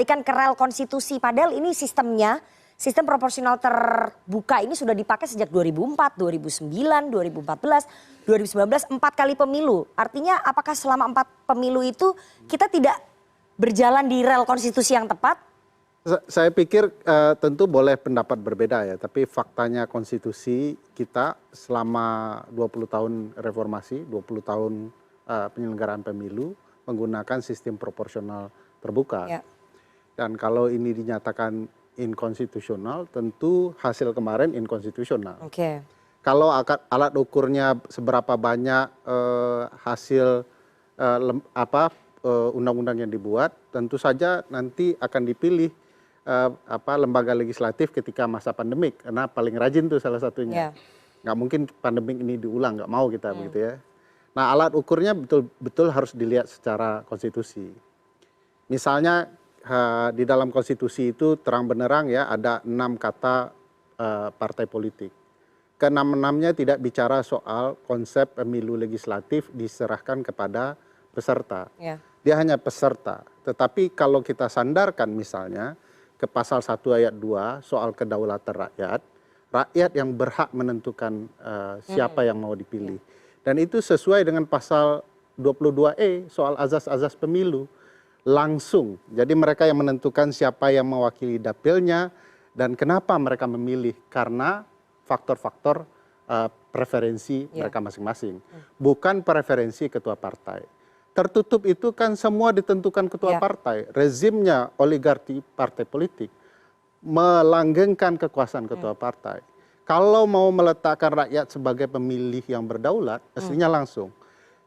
Kan ke rel konstitusi, padahal ini sistem proporsional terbuka ini sudah dipakai sejak 2004, 2009, 2014, 2019, 4 kali pemilu. Artinya apakah selama 4 pemilu itu kita tidak berjalan di rel konstitusi yang tepat? Saya pikir tentu boleh pendapat berbeda ya, tapi faktanya konstitusi kita selama 20 tahun reformasi, 20 tahun penyelenggaraan pemilu menggunakan sistem proporsional terbuka. Ya. Dan kalau ini dinyatakan inkonstitusional, tentu hasil kemarin inkonstitusional. Oke. Kalau alat ukurnya seberapa banyak hasil undang-undang yang dibuat, tentu saja nanti akan dipilih lembaga legislatif ketika masa pandemik, karena paling rajin tuh salah satunya. Nggak mungkin pandemik ini diulang, nggak mau kita begitu ya. Nah, alat ukurnya betul-betul harus dilihat secara konstitusi. Misalnya di dalam konstitusi itu terang benerang ya ada 6 kata partai politik. Ke-6-6-nya tidak bicara soal konsep pemilu legislatif diserahkan kepada peserta. Dia hanya peserta. Tetapi kalau kita sandarkan misalnya ke pasal 1 ayat 2 soal kedaulatan rakyat, rakyat yang berhak menentukan siapa yang mau dipilih. Dan itu sesuai dengan pasal 22E soal azas-azas pemilu. Langsung, jadi mereka yang menentukan siapa yang mewakili dapilnya dan kenapa mereka memilih, karena faktor-faktor preferensi mereka masing-masing, bukan preferensi ketua partai. Tertutup itu kan semua ditentukan ketua partai, rezimnya oligarki partai politik melanggengkan kekuasaan ketua partai. Kalau mau meletakkan rakyat sebagai pemilih yang berdaulat, aslinya langsung.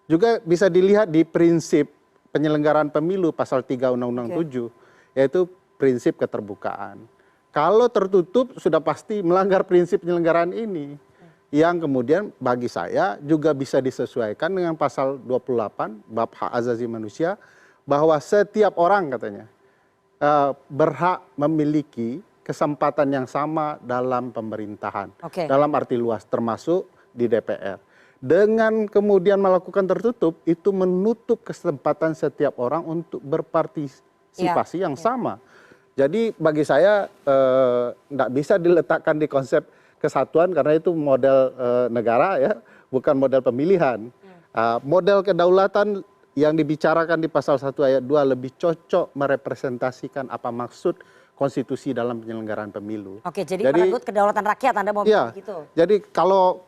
Juga bisa dilihat di prinsip penyelenggaraan pemilu pasal 3 Undang-Undang 7, yaitu prinsip keterbukaan. Kalau tertutup sudah pasti melanggar prinsip penyelenggaraan ini. Yang kemudian bagi saya juga bisa disesuaikan dengan pasal 28 bab hak asasi manusia, bahwa setiap orang katanya berhak memiliki kesempatan yang sama dalam pemerintahan. Dalam arti luas termasuk di DPR. Dengan kemudian melakukan tertutup, itu menutup kesempatan setiap orang untuk berpartisipasi yang sama. Jadi bagi saya tidak bisa diletakkan di konsep kesatuan karena itu model negara ya, bukan model pemilihan. Model kedaulatan yang dibicarakan di pasal 1 ayat 2 lebih cocok merepresentasikan apa maksud konstitusi dalam penyelenggaraan pemilu. Oke, jadi merenggut kedaulatan rakyat, Anda mau bilang gitu? Jadi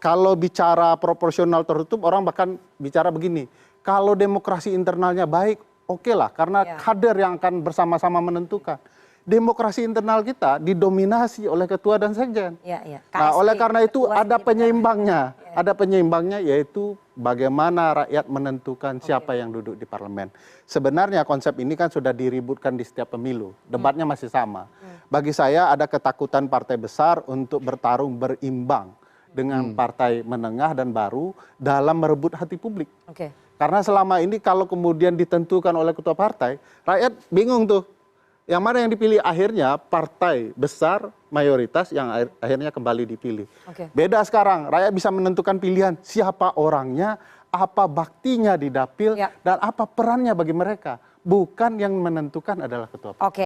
kalau bicara proporsional tertutup, orang bahkan bicara begini, kalau demokrasi internalnya baik, oke lah, karena kader yang akan bersama-sama menentukan. Demokrasi internal kita didominasi oleh ketua dan sekjen. Nah, oleh karena itu ada penyeimbangnya. Ada penyeimbangnya, yaitu bagaimana rakyat menentukan siapa yang duduk di parlemen. Sebenarnya konsep ini kan sudah diributkan di setiap pemilu. Debatnya masih sama. Bagi saya ada ketakutan partai besar untuk bertarung berimbang dengan partai menengah dan baru dalam merebut hati publik. Karena selama ini kalau kemudian ditentukan oleh ketua partai, rakyat bingung tuh. Yang mana yang dipilih akhirnya partai besar mayoritas yang akhirnya kembali dipilih. Beda sekarang, rakyat bisa menentukan pilihan siapa orangnya, apa baktinya di dapil, dan apa perannya bagi mereka. Bukan yang menentukan adalah ketua partai.